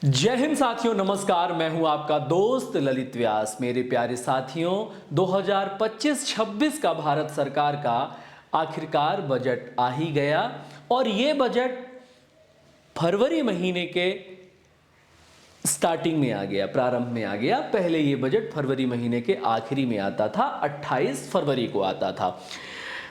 जय हिंद साथियों, नमस्कार। मैं हूं आपका दोस्त ललित व्यास। मेरे प्यारे साथियों, 2025-26 का भारत सरकार का आखिरकार बजट आ ही गया और ये बजट फरवरी महीने के स्टार्टिंग में आ गया, प्रारंभ में आ गया। पहले ये बजट फरवरी महीने के आखिरी में आता था, 28 फरवरी को आता था।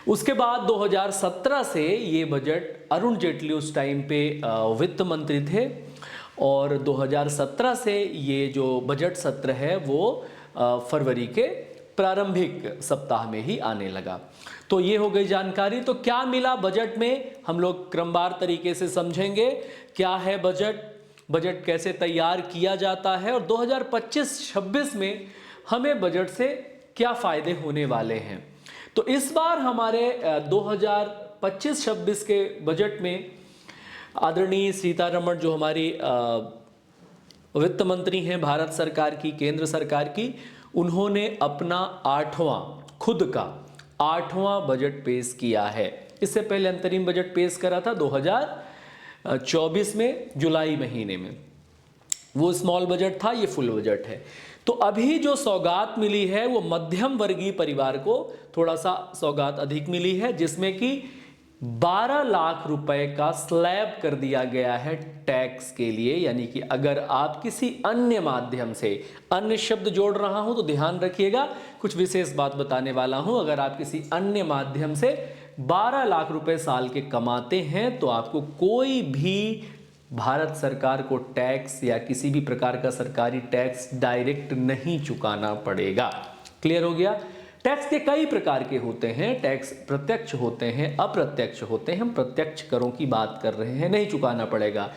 उसके बाद 2017 से ये बजट, अरुण जेटली उस टाइम पे वित्त मंत्री थे और 2017 से ये जो बजट सत्र है वो फरवरी के प्रारंभिक सप्ताह में ही आने लगा। तो ये हो गई जानकारी। तो क्या मिला बजट में, हम लोग क्रमवार तरीके से समझेंगे। क्या है बजट, बजट कैसे तैयार किया जाता है और 2025-26 में हमें बजट से क्या फायदे होने वाले हैं। तो इस बार हमारे 2025-26 के बजट में आदरणीय सीतारमण, जो हमारी वित्त मंत्री हैं भारत सरकार की, केंद्र सरकार की, उन्होंने अपना खुद का आठवां बजट पेश किया है। इससे पहले अंतरिम बजट पेश करा था 2024 में जुलाई महीने में। वो स्मॉल बजट था, ये फुल बजट है। तो अभी जो सौगात मिली है वो मध्यम वर्गीय परिवार को थोड़ा सा सौगात अधिक मिली है, जिसमें कि 12 लाख रुपए का स्लैब कर दिया गया है टैक्स के लिए। यानी कि अगर आप किसी अन्य माध्यम से, अन्य शब्द जोड़ रहा हूं तो ध्यान रखिएगा, कुछ विशेष बात बताने वाला हूं। अगर आप किसी अन्य माध्यम से 12 लाख रुपए साल के कमाते हैं तो आपको कोई भी भारत सरकार को टैक्स या किसी भी प्रकार का सरकारी टैक्स डायरेक्ट नहीं चुकाना पड़ेगा। क्लियर हो गया। टैक्स के कई प्रकार के होते हैं। टैक्स प्रत्यक्ष होते हैं, अप्रत्यक्ष होते हैं। हम प्रत्यक्ष करों की बात कर रहे हैं, नहीं चुकाना पड़ेगा।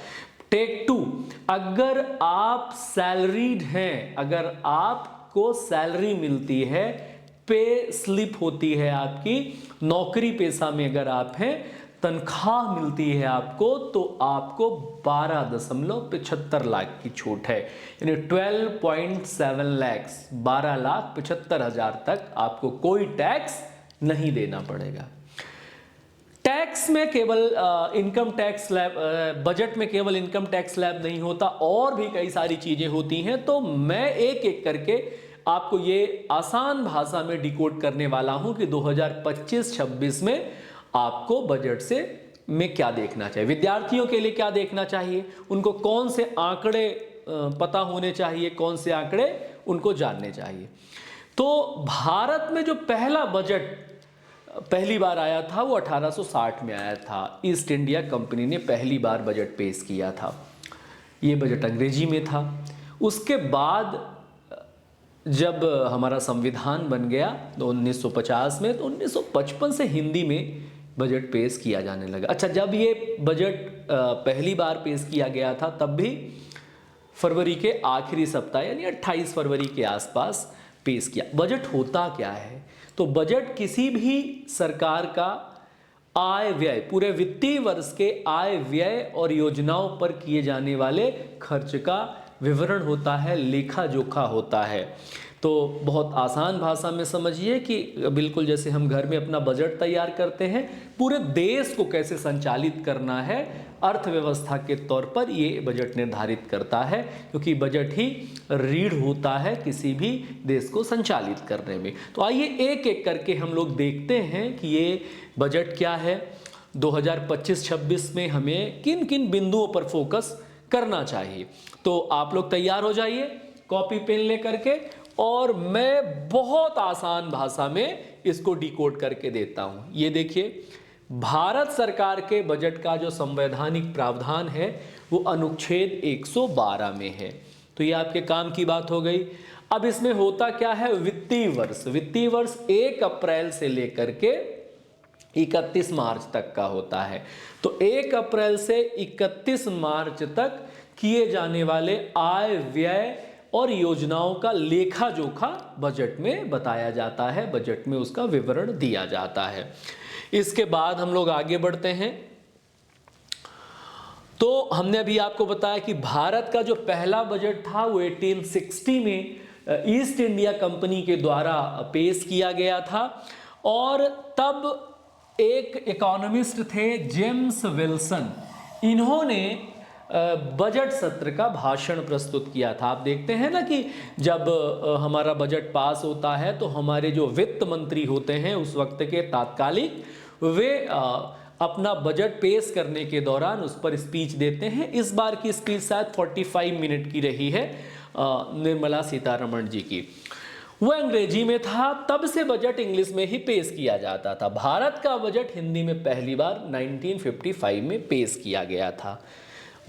टेक 2, अगर आप सैलरीड हैं, अगर आपको सैलरी मिलती है, पे स्लिप होती है आपकी, नौकरी पेशा में अगर आप हैं, तनख्वाह मिलती है आपको, तो आपको 12.75 लाख की छूट है। यानी 12.7 लैक्स, 12,75,000 तक आपको कोई टैक्स नहीं देना पड़ेगा। टैक्स में केवल इनकम टैक्स स्लैब, बजट में केवल इनकम टैक्स स्लैब नहीं होता, और भी कई सारी चीजें होती हैं। तो मैं एक एक करके आपको ये आसान भाषा में डिकोड करने वाला हूं कि 2025-26 में आपको बजट से में क्या देखना चाहिए। विद्यार्थियों के लिए क्या देखना चाहिए, उनको कौन से आंकड़े पता होने चाहिए, कौन से आंकड़े उनको जानने चाहिए। तो भारत में जो पहला बजट पहली बार आया था वो 1860 में आया था। ईस्ट इंडिया कंपनी ने पहली बार बजट पेश किया था। ये बजट अंग्रेजी में था। उसके बाद जब हमारा संविधान बन गया तो 1950 में, तो 1955 से हिंदी में बजट पेश किया जाने लगा। अच्छा, जब ये बजट पहली बार पेश किया गया था तब भी फरवरी के आखिरी सप्ताह यानी 28 फरवरी के आसपास पेश किया। बजट होता क्या है? तो बजट किसी भी सरकार का आय व्यय, पूरे वित्तीय वर्ष के आय व्यय और योजनाओं पर किए जाने वाले खर्च का विवरण होता है, लेखा जोखा होता है। तो बहुत आसान भाषा में समझिए कि बिल्कुल जैसे हम घर में अपना बजट तैयार करते हैं, पूरे देश को कैसे संचालित करना है अर्थव्यवस्था के तौर पर ये बजट निर्धारित करता है, क्योंकि बजट ही रीढ़ होता है किसी भी देश को संचालित करने में। तो आइए एक एक करके हम लोग देखते हैं कि ये बजट क्या है। 2025-26 में हमें किन किन बिंदुओं पर फोकस करना चाहिए। तो आप लोग तैयार हो जाइए कॉपी पेन लेकर के, और मैं बहुत आसान भाषा में इसको डिकोड करके देता हूं। ये देखिए, भारत सरकार के बजट का जो संवैधानिक प्रावधान है वो अनुच्छेद 112 में है। तो ये आपके काम की बात हो गई। अब इसमें होता क्या है, वित्तीय वर्ष 1 अप्रैल से लेकर के 31 मार्च तक का होता है। तो 1 अप्रैल से 31 मार्च तक किए जाने वाले आय व्यय और योजनाओं का लेखा जोखा बजट में बताया जाता है, बजट में उसका विवरण दिया जाता है। इसके बाद हम लोग आगे बढ़ते हैं। तो हमने अभी आपको बताया कि भारत का जो पहला बजट था वो 1860 में ईस्ट इंडिया कंपनी के द्वारा पेश किया गया था, और तब एक इकोनॉमिस्ट थे जेम्स विल्सन। इन्होंने बजट सत्र का भाषण प्रस्तुत किया था। आप देखते हैं ना कि जब हमारा बजट पास होता है तो हमारे जो वित्त मंत्री होते हैं उस वक्त के तात्कालिक, वे अपना बजट पेश करने के दौरान उस पर स्पीच देते हैं। इस बार की स्पीच शायद 45 मिनट की रही है निर्मला सीतारमण जी की। वह अंग्रेजी में था, तब से बजट इंग्लिश में ही पेश किया जाता था। भारत का बजट हिंदी में पहली बार 1955 में पेश किया गया था,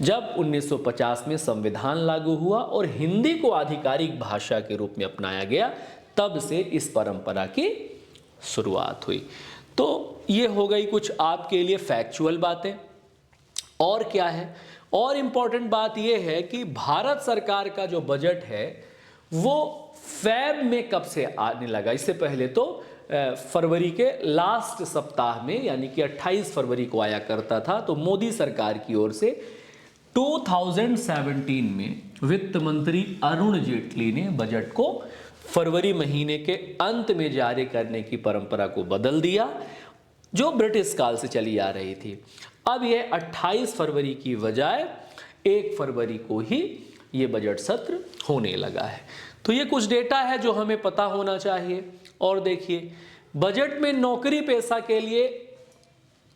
जब 1950 में संविधान लागू हुआ और हिंदी को आधिकारिक भाषा के रूप में अपनाया गया, तब से इस परंपरा की शुरुआत हुई। तो ये हो गई कुछ आपके लिए फैक्चुअल बातें। और क्या है, और इम्पॉर्टेंट बात यह है कि भारत सरकार का जो बजट है वो फैब में कब से आने लगा। इससे पहले तो फरवरी के लास्ट सप्ताह में यानी कि 28 फरवरी को आया करता था। तो मोदी सरकार की ओर से 2017 में वित्त मंत्री अरुण जेटली ने बजट को फरवरी महीने के अंत में जारी करने की परंपरा को बदल दिया, जो ब्रिटिश काल से चली आ रही थी। अब यह 28 फरवरी की बजाय 1 फरवरी को ही ये बजट सत्र होने लगा है। तो ये कुछ डेटा है जो हमें पता होना चाहिए। और देखिए, बजट में नौकरी पेशा के लिए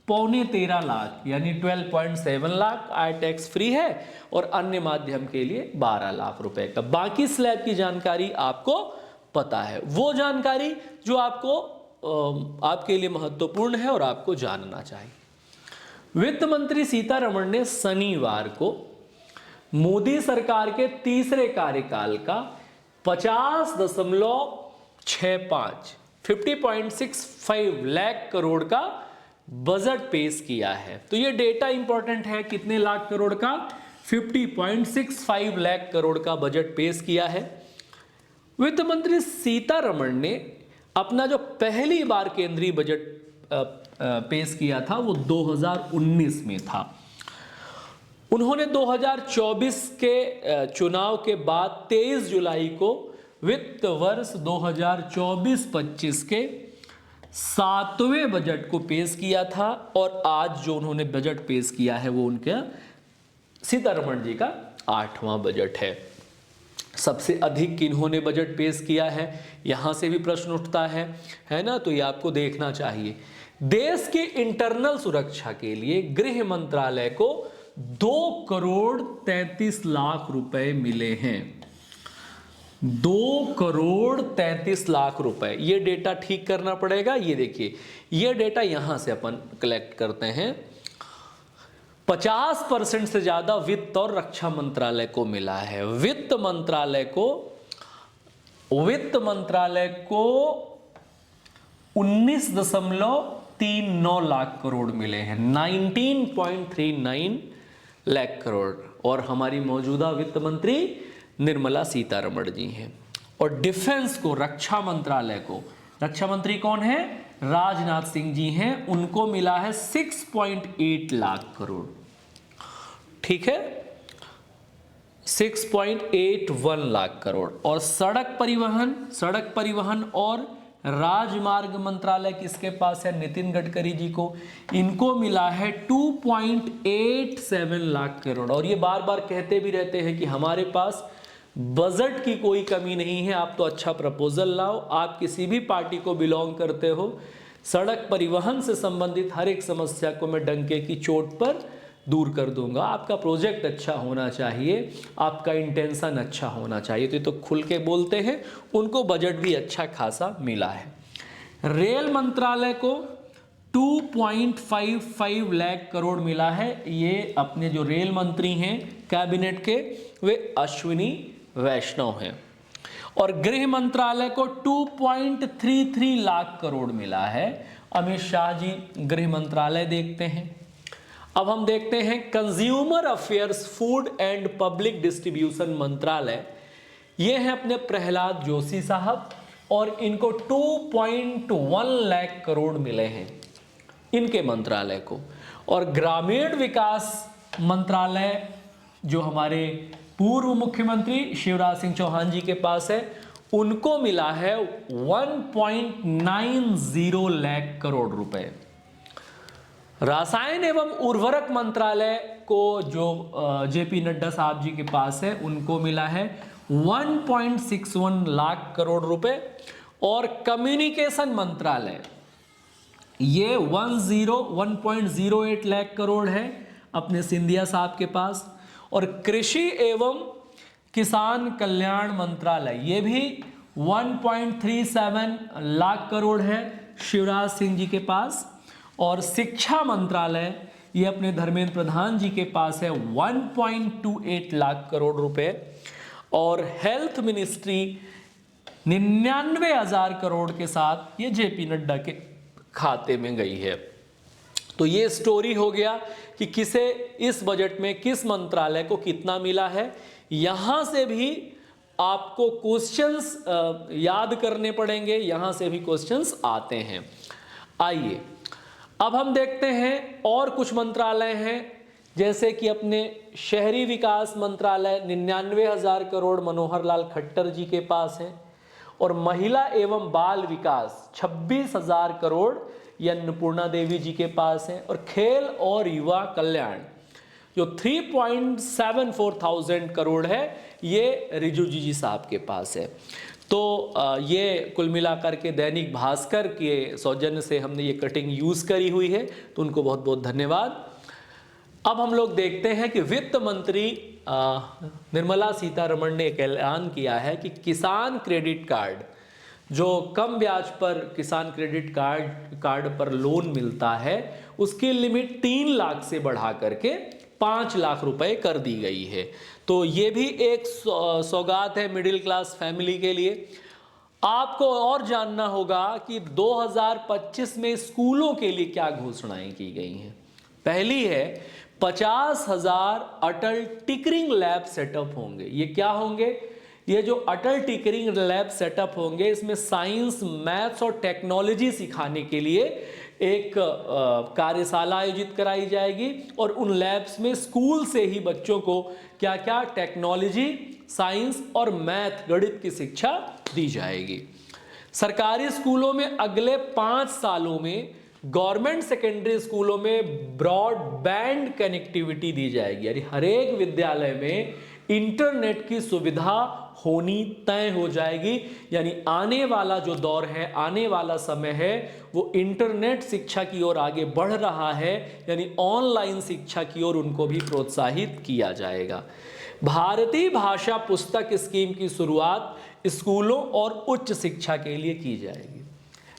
13.25 लाख यानी 12.7 लाख आय टैक्स फ्री है और अन्य माध्यम के लिए 12 लाख रुपए का। बाकी स्लैब की जानकारी आपको पता है, वो जानकारी जो आपको आपके लिए महत्वपूर्ण है और आपको जानना चाहिए। वित्त मंत्री सीतारमण ने शनिवार को मोदी सरकार के तीसरे कार्यकाल का 50.65 लाख करोड़ का बजट पेश किया है। तो ये डेटा इंपॉर्टेंट है, कितने लाख करोड़ का? 50.65 लाख करोड़ का बजट पेश किया है। वित्त मंत्री सीतारमण ने अपना जो पहली बार केंद्रीय बजट पेश किया था वो 2019 में था। उन्होंने 2024 के चुनाव के बाद 23 जुलाई को वित्त वर्ष 2024-25 के 7वें बजट को पेश किया था और आज जो उन्होंने बजट पेश किया है वो उनके सीतारमण जी का 8वां बजट है। सबसे अधिक किन्होंने बजट पेश किया है, यहां से भी प्रश्न उठता है ना? तो ये आपको देखना चाहिए। देश के इंटरनल सुरक्षा के लिए गृह मंत्रालय को 2.33 करोड़ रुपए मिले हैं। 2.33 करोड़ रुपए, ये डेटा ठीक करना पड़ेगा। ये देखिए, ये डेटा यहां से अपन कलेक्ट करते हैं। 50% से ज्यादा वित्त और रक्षा मंत्रालय को मिला है। वित्त मंत्रालय को 19.39 लाख करोड़ मिले हैं, 19.39 लाख करोड़। और हमारी मौजूदा वित्त मंत्री निर्मला सीतारमण जी हैं। और डिफेंस को, रक्षा मंत्रालय को, रक्षा मंत्री कौन है? राजनाथ सिंह जी हैं, उनको मिला है 6.8 लाख करोड़। ठीक है, 6.81 लाख करोड़। और सड़क परिवहन और राजमार्ग मंत्रालय किसके पास है? नितिन गडकरी जी को, इनको मिला है 2.87 लाख करोड़। और ये बार बार कहते भी रहते हैं कि हमारे पास बजट की कोई कमी नहीं है, आप तो अच्छा प्रपोजल लाओ। आप किसी भी पार्टी को बिलोंग करते हो, सड़क परिवहन से संबंधित हर एक समस्या को मैं डंके की चोट पर दूर कर दूंगा। आपका प्रोजेक्ट अच्छा होना चाहिए, आपका इंटेंशन अच्छा होना चाहिए। तो ये तो खुल के बोलते हैं, उनको बजट भी अच्छा खासा मिला है। रेल मंत्रालय को 2.55 लाख करोड़ मिला है। ये अपने जो रेल मंत्री हैं कैबिनेट के, वे अश्विनी वैष्णव हैं। और गृह मंत्रालय को 2.33 लाख करोड़ मिला है। अमित शाह जी गृह मंत्रालय देखते हैं। अब हम देखते हैं consumer affairs, food and public distribution मंत्रालय। ये हैं अपने प्रहलाद जोशी साहब और इनको 2.1 लाख करोड़ मिले हैं इनके मंत्रालय को। और ग्रामीण विकास मंत्रालय जो हमारे पूर्व मुख्यमंत्री शिवराज सिंह चौहान जी के पास है, उनको मिला है 1.90 लाख करोड़ रुपए। रसायन एवं उर्वरक मंत्रालय को जो जेपी नड्डा साहब जी के पास है उनको मिला है 1.61 लाख करोड़ रुपए। और कम्युनिकेशन मंत्रालय ये 1.08 लाख करोड़ है अपने सिंधिया साहब के पास। और कृषि एवं किसान कल्याण मंत्रालय ये भी 1.37 लाख करोड़ है शिवराज सिंह जी के पास। और शिक्षा मंत्रालय ये अपने धर्मेंद्र प्रधान जी के पास है 1.28 लाख करोड़ रुपए। और हेल्थ मिनिस्ट्री 99,000 करोड़ के साथ ये जेपी नड्डा के खाते में गई है। तो ये स्टोरी हो गया कि किसे इस बजट में किस मंत्रालय को कितना मिला है। यहां से भी आपको क्वेश्चंस याद करने पड़ेंगे, यहां से भी क्वेश्चंस आते हैं। आइए अब हम देखते हैं और कुछ मंत्रालय हैं, जैसे कि अपने शहरी विकास मंत्रालय 99,000 करोड़ मनोहर लाल खट्टर जी के पास है। और महिला एवं बाल विकास 26,000 करोड़ ये अन्नपूर्णा देवी जी के पास है। और खेल और युवा कल्याण जो 3.74 करोड़ है ये रिजिजू जी साहब के पास है। तो ये कुल मिलाकर के दैनिक भास्कर के सौजन्य से हमने ये कटिंग यूज़ करी हुई है, तो उनको बहुत बहुत धन्यवाद। अब हम लोग देखते हैं कि वित्त मंत्री निर्मला सीतारमण ने एक ऐलान किया है कि किसान क्रेडिट कार्ड जो कम ब्याज पर किसान क्रेडिट कार्ड पर लोन मिलता है उसकी लिमिट 3 लाख से बढ़ा करके 5 लाख रुपए कर दी गई है। तो ये भी एक सौगात है मिडिल क्लास फैमिली के लिए। आपको और जानना होगा कि 2025 में स्कूलों के लिए क्या घोषणाएं की गई हैं। पहली है 50,000 अटल टिकरिंग लैब सेटअप होंगे। ये क्या होंगे? ये जो अटल टिकरिंग लैब सेटअप होंगे इसमें साइंस, मैथ्स और टेक्नोलॉजी सिखाने के लिए एक कार्यशाला आयोजित कराई जाएगी। और उन लैब्स में स्कूल से ही बच्चों को क्या क्या टेक्नोलॉजी, साइंस और मैथ गणित की शिक्षा दी जाएगी। सरकारी स्कूलों में अगले 5 सालों में गवर्नमेंट सेकेंडरी स्कूलों में ब्रॉडबैंड कनेक्टिविटी दी जाएगी, यानी हर एक विद्यालय में इंटरनेट की सुविधा होनी तय हो जाएगी। यानी आने वाला जो दौर है, आने वाला समय है, वो इंटरनेट शिक्षा की ओर आगे बढ़ रहा है, यानी ऑनलाइन शिक्षा की ओर उनको भी प्रोत्साहित किया जाएगा। भारतीय भाषा पुस्तक स्कीम की शुरुआत स्कूलों और उच्च शिक्षा के लिए की जाएगी।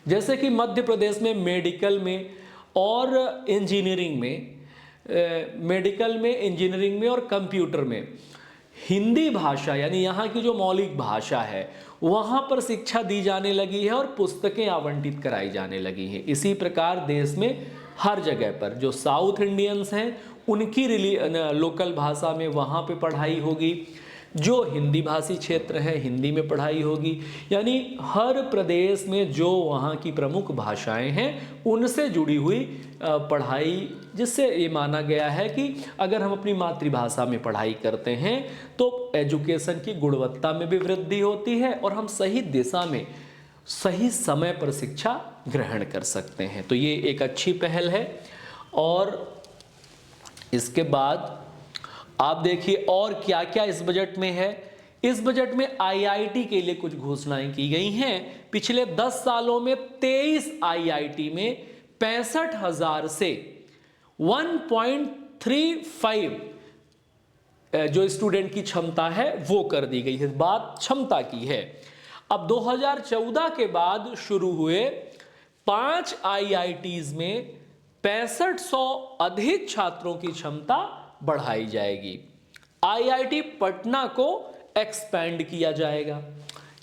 जैसे कि मध्य प्रदेश में मेडिकल में और इंजीनियरिंग में और कंप्यूटर में हिंदी भाषा यानी यहाँ की जो मौलिक भाषा है वहाँ पर शिक्षा दी जाने लगी है और पुस्तकें आवंटित कराई जाने लगी हैं। इसी प्रकार देश में हर जगह पर जो साउथ इंडियंस हैं उनकी लोकल भाषा में वहाँ पे पढ़ाई होगी, जो हिंदी भाषी क्षेत्र है हिंदी में पढ़ाई होगी। यानी हर प्रदेश में जो वहाँ की प्रमुख भाषाएं हैं उनसे जुड़ी हुई पढ़ाई, जिससे ये माना गया है कि अगर हम अपनी मातृभाषा में पढ़ाई करते हैं तो एजुकेशन की गुणवत्ता में भी वृद्धि होती है और हम सही दिशा में सही समय पर शिक्षा ग्रहण कर सकते हैं। तो ये एक अच्छी पहल है। और इसके बाद आप देखिए और क्या क्या इस बजट में है। इस बजट में आईआईटी के लिए कुछ घोषणाएं की गई हैं। पिछले 10 सालों में 23 आईआईटी में 65,000 से 1.35 जो स्टूडेंट की क्षमता है वो कर दी गई है। बात क्षमता की है। अब 2014 के बाद शुरू हुए 5 आईआईटीज में 6500 अधिक छात्रों की क्षमता बढ़ाई जाएगी। आईआईटी पटना को एक्सपेंड किया जाएगा,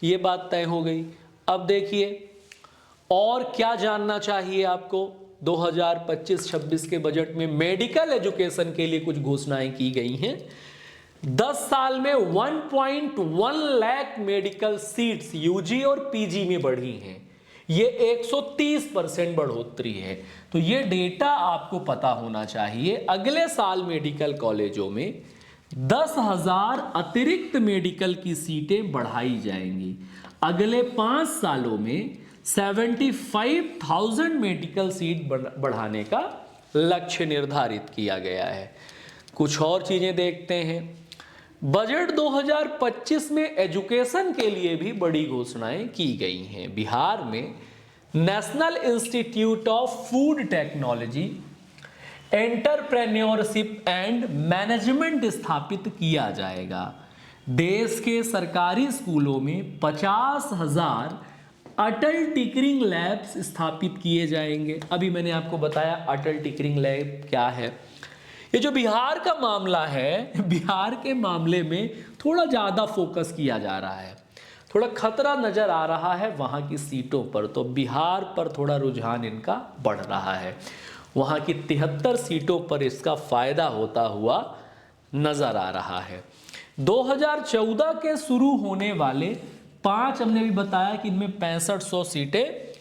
ये बात तय हो गई। अब देखिए और क्या जानना चाहिए आपको। 2025-26 के बजट में मेडिकल एजुकेशन के लिए कुछ घोषणाएं की गई हैं। 10 साल में 1.1 लाख मेडिकल सीट्स यूजी और पीजी में बढ़ी हैं। ये 130% बढ़ोतरी है। तो ये डेटा आपको पता होना चाहिए। अगले साल मेडिकल कॉलेजों में 10,000 अतिरिक्त मेडिकल की सीटें बढ़ाई जाएंगी। अगले 5 सालों में 75,000 मेडिकल सीट बढ़ाने का लक्ष्य निर्धारित किया गया है। कुछ और चीजें देखते हैं। बजट 2025 में एजुकेशन के लिए भी बड़ी घोषणाएं की गई हैं। बिहार में national institute of food technology, entrepreneurship and management स्थापित किया जाएगा। देश के सरकारी स्कूलों में 50,000 अटल टिकरिंग लैब्स स्थापित किए जाएंगे। अभी मैंने आपको बताया अटल टिकरिंग लैब क्या है। ये जो बिहार का मामला है, बिहार के मामले में थोड़ा ज़्यादा फोकस किया जा रहा है, थोड़ा खतरा नज़र आ रहा है वहाँ की सीटों पर, तो बिहार पर थोड़ा रुझान इनका बढ़ रहा है। वहाँ की 73 सीटों पर इसका फायदा होता हुआ नज़र आ रहा है। 2014 के शुरू होने वाले 5, हमने भी बताया कि इनमें 6500 सीटें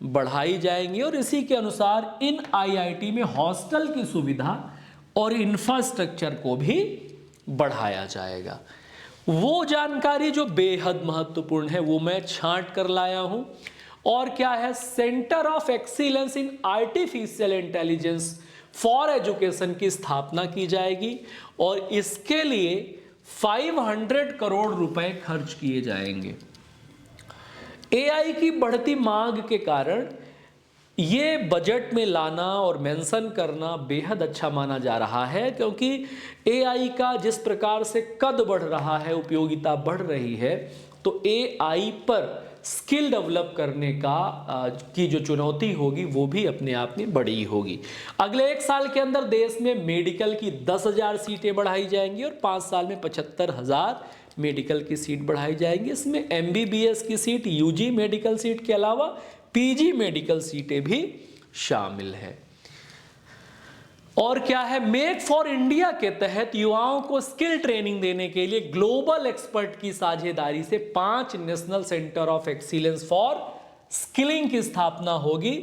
बढ़ाई जाएंगी और इसी के अनुसार इन आईआईटी में हॉस्टल की सुविधा और इंफ्रास्ट्रक्चर को भी बढ़ाया जाएगा। वो जानकारी जो बेहद महत्वपूर्ण है वो मैं छांट कर लाया हूं। और क्या है, centre of excellence in artificial intelligence for education की स्थापना की जाएगी और इसके लिए 500 करोड़ रुपए खर्च किए जाएंगे। एआई की बढ़ती मांग के कारण ये बजट में लाना और मेंशन करना बेहद अच्छा माना जा रहा है, क्योंकि एआई का जिस प्रकार से कद बढ़ रहा है, उपयोगिता बढ़ रही है, तो एआई पर स्किल डेवलप करने की जो चुनौती होगी वो भी अपने आप में बड़ी होगी। अगले 1 साल के अंदर देश में मेडिकल की 10,000 सीटें बढ़ाई जाएंगी और 5 साल में 75,000 मेडिकल की सीट बढ़ाई जाएंगी। इसमें एमबीबीएस की सीट, यूजी मेडिकल सीट के अलावा पीजी मेडिकल सीटें भी शामिल है। और क्या है, मेक फॉर इंडिया के तहत युवाओं को स्किल ट्रेनिंग देने के लिए ग्लोबल एक्सपर्ट की साझेदारी से 5 national centre of excellence for skilling की स्थापना होगी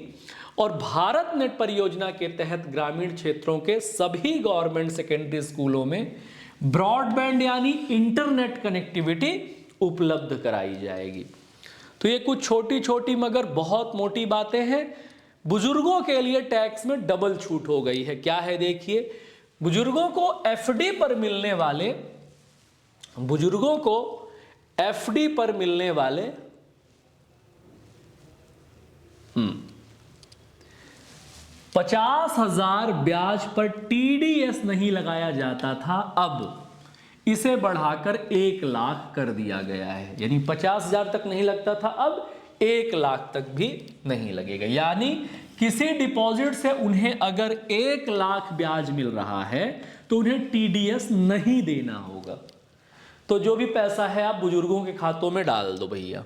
और भारत नेट परियोजना के तहत ग्रामीण क्षेत्रों के सभी गवर्नमेंट सेकेंडरी स्कूलों में ब्रॉडबैंड यानी इंटरनेट कनेक्टिविटी उपलब्ध कराई जाएगी। तो ये कुछ छोटी छोटी मगर बहुत मोटी बातें हैं। बुजुर्गों के लिए टैक्स में डबल छूट हो गई है। क्या है देखिए, बुजुर्गों को एफडी पर मिलने वाले 50,000 ब्याज पर टीडीएस नहीं लगाया जाता था, अब इसे बढ़ाकर 1 लाख कर दिया गया है। यानी 50,000 तक नहीं लगता था, अब 1 लाख तक भी नहीं लगेगा। यानी किसी डिपॉजिट से उन्हें अगर 1 लाख ब्याज मिल रहा है तो उन्हें टीडीएस नहीं देना होगा। तो जो भी पैसा है आप बुजुर्गों के खातों में डाल दो भैया।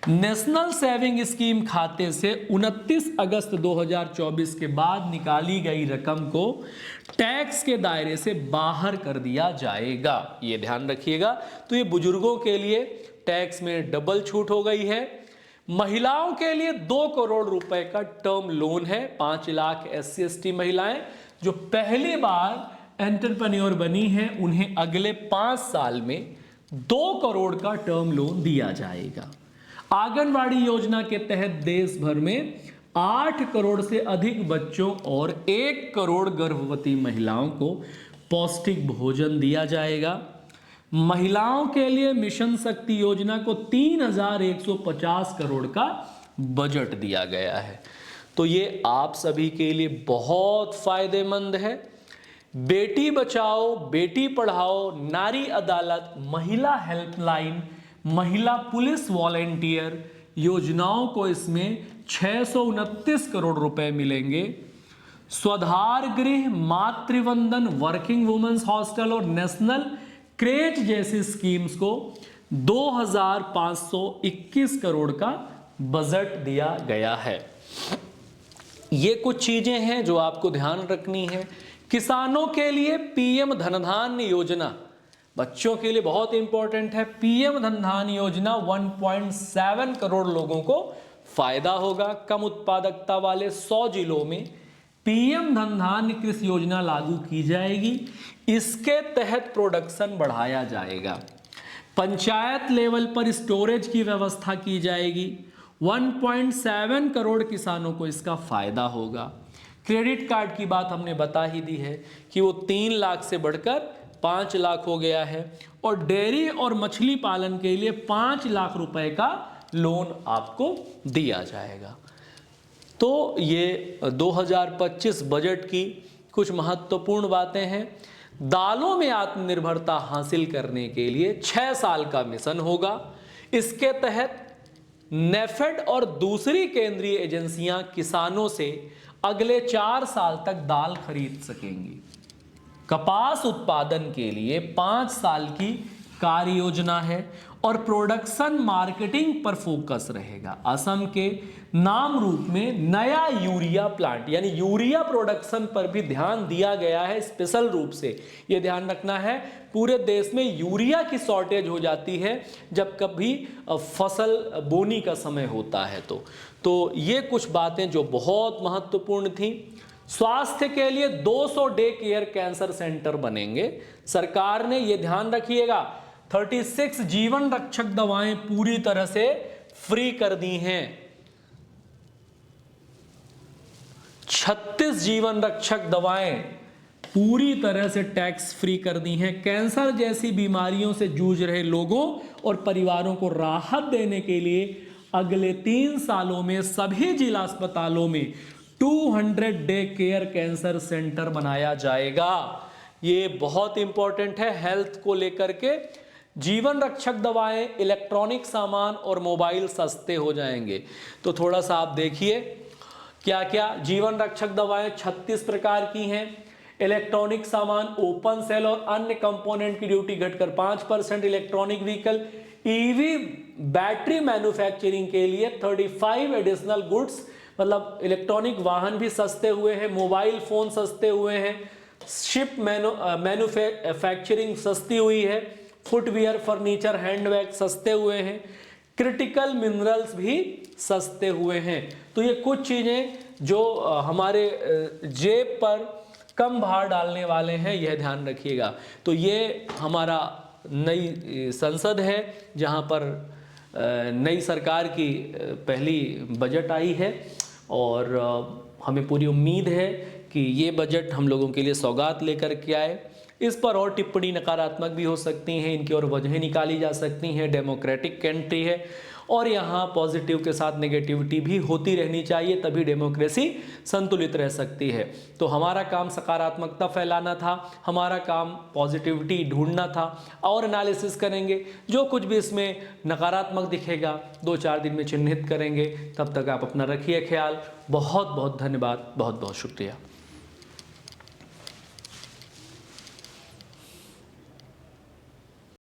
नेशनल सेविंग स्कीम खाते से 29 अगस्त 2024 के बाद निकाली गई रकम को टैक्स के दायरे से बाहर कर दिया जाएगा, ये ध्यान रखिएगा। तो ये बुजुर्गों के लिए टैक्स में डबल छूट हो गई है। महिलाओं के लिए 2 करोड़ रुपए का टर्म लोन है। 5 लाख SC ST महिलाएं जो पहली बार एंटरप्रेन्योर बनी हैं, उन्हें अगले 5 साल में 2 करोड़ का टर्म लोन दिया जाएगा। आंगनवाड़ी योजना के तहत देश भर में 8 करोड़ से अधिक बच्चों और 1 करोड़ गर्भवती महिलाओं को पौष्टिक भोजन दिया जाएगा। महिलाओं के लिए मिशन शक्ति योजना को 3,150 करोड़ का बजट दिया गया है। तो ये आप सभी के लिए बहुत फायदेमंद है। बेटी बचाओ, बेटी पढ़ाओ, नारी अदालत, महिला हेल्पलाइन, महिला पुलिस वॉलेंटियर योजनाओं को इसमें 629 करोड़ रुपए मिलेंगे। स्वधार गृह, मातृवंदन, वर्किंग वुमेन्स हॉस्टल और नेशनल क्रेच जैसी स्कीम्स को 2,521 करोड़ का बजट दिया गया है। ये कुछ चीजें हैं जो आपको ध्यान रखनी है। किसानों के लिए पीएम धनधान्य योजना बच्चों के लिए बहुत इंपॉर्टेंट है। पीएम धनधान्य योजना 1.7 करोड़ लोगों को फायदा होगा। कम उत्पादकता वाले 100 जिलों में पीएम धनधान्य कृषि योजना लागू की जाएगी। इसके तहत प्रोडक्शन बढ़ाया जाएगा। पंचायत लेवल पर स्टोरेज की व्यवस्था की जाएगी। 1.7 करोड़ किसानों को इसका फायदा होगा। क्रेडिट कार्ड की बात हमने बता ही दी है कि वो 3 लाख से बढ़कर 5 लाख हो गया है, और डेयरी और मछली पालन के लिए 5 लाख रुपए का लोन आपको दिया जाएगा। तो ये 2025 बजट की कुछ महत्वपूर्ण बातें हैं। दालों में आत्मनिर्भरता हासिल करने के लिए 6 साल का मिशन होगा। इसके तहत नेफेड और दूसरी केंद्रीय एजेंसियां किसानों से अगले 4 साल तक दाल खरीद सकेंगी। कपास उत्पादन के लिए 5 साल की कार्य योजना है और प्रोडक्शन मार्केटिंग पर फोकस रहेगा। असम के नाम रूप में नया यूरिया प्लांट यानी यूरिया प्रोडक्शन पर भी ध्यान दिया गया है स्पेशल रूप से। यह ध्यान रखना है, पूरे देश में यूरिया की शॉर्टेज हो जाती है जब कभी फसल बोनी का समय होता है। तो ये कुछ बातें जो बहुत महत्वपूर्ण थी। स्वास्थ्य के लिए 200 डे केयर कैंसर सेंटर बनेंगे। सरकार ने यह ध्यान रखिएगा 36 जीवन रक्षक दवाएं पूरी तरह से फ्री कर दी हैं। 36 जीवन रक्षक दवाएं पूरी तरह से टैक्स फ्री कर दी हैं। कैंसर जैसी बीमारियों से जूझ रहे लोगों और परिवारों को राहत देने के लिए अगले 3 सालों में सभी जिला अस्पतालों में 200 डे केयर कैंसर सेंटर बनाया जाएगा। ये बहुत इंपॉर्टेंट है हेल्थ को लेकर के। जीवन रक्षक दवाएं, इलेक्ट्रॉनिक सामान और मोबाइल सस्ते हो जाएंगे। तो थोड़ा सा आप देखिए क्या क्या जीवन रक्षक दवाएं 36 प्रकार की हैं। इलेक्ट्रॉनिक सामान, ओपन सेल और अन्य कंपोनेंट की ड्यूटी घटकर 5%। Electronic vehicle, EV battery manufacturing के लिए 35 एडिशनल गुड्स, मतलब इलेक्ट्रॉनिक वाहन भी सस्ते हुए हैं, मोबाइल फोन सस्ते हुए हैं, शिप मैन्युफैक्चरिंग सस्ती हुई है, फुटवियर, फर्नीचर, हैंडबैग सस्ते हुए हैं, क्रिटिकल मिनरल्स भी सस्ते हुए हैं। तो ये कुछ चीज़ें जो हमारे जेब पर कम भार डालने वाले हैं, यह ध्यान रखिएगा। तो ये हमारा नई संसद है जहाँ पर नई सरकार की पहली बजट आई है, और हमें पूरी उम्मीद है कि ये बजट हम लोगों के लिए सौगात लेकर के आए। इस पर और टिप्पणी नकारात्मक भी हो सकती हैं, इनकी और वजहें निकाली जा सकती हैं। डेमोक्रेटिक कंट्री है और यहाँ पॉजिटिव के साथ नेगेटिविटी भी होती रहनी चाहिए, तभी डेमोक्रेसी संतुलित रह सकती है। तो हमारा काम सकारात्मकता फैलाना था, हमारा काम पॉजिटिविटी ढूंढना था, और एनालिसिस करेंगे। जो कुछ भी इसमें नकारात्मक दिखेगा 2-4 दिन में चिन्हित करेंगे। तब तक आप अपना रखिए ख्याल। बहुत बहुत धन्यवाद, बहुत बहुत शुक्रिया।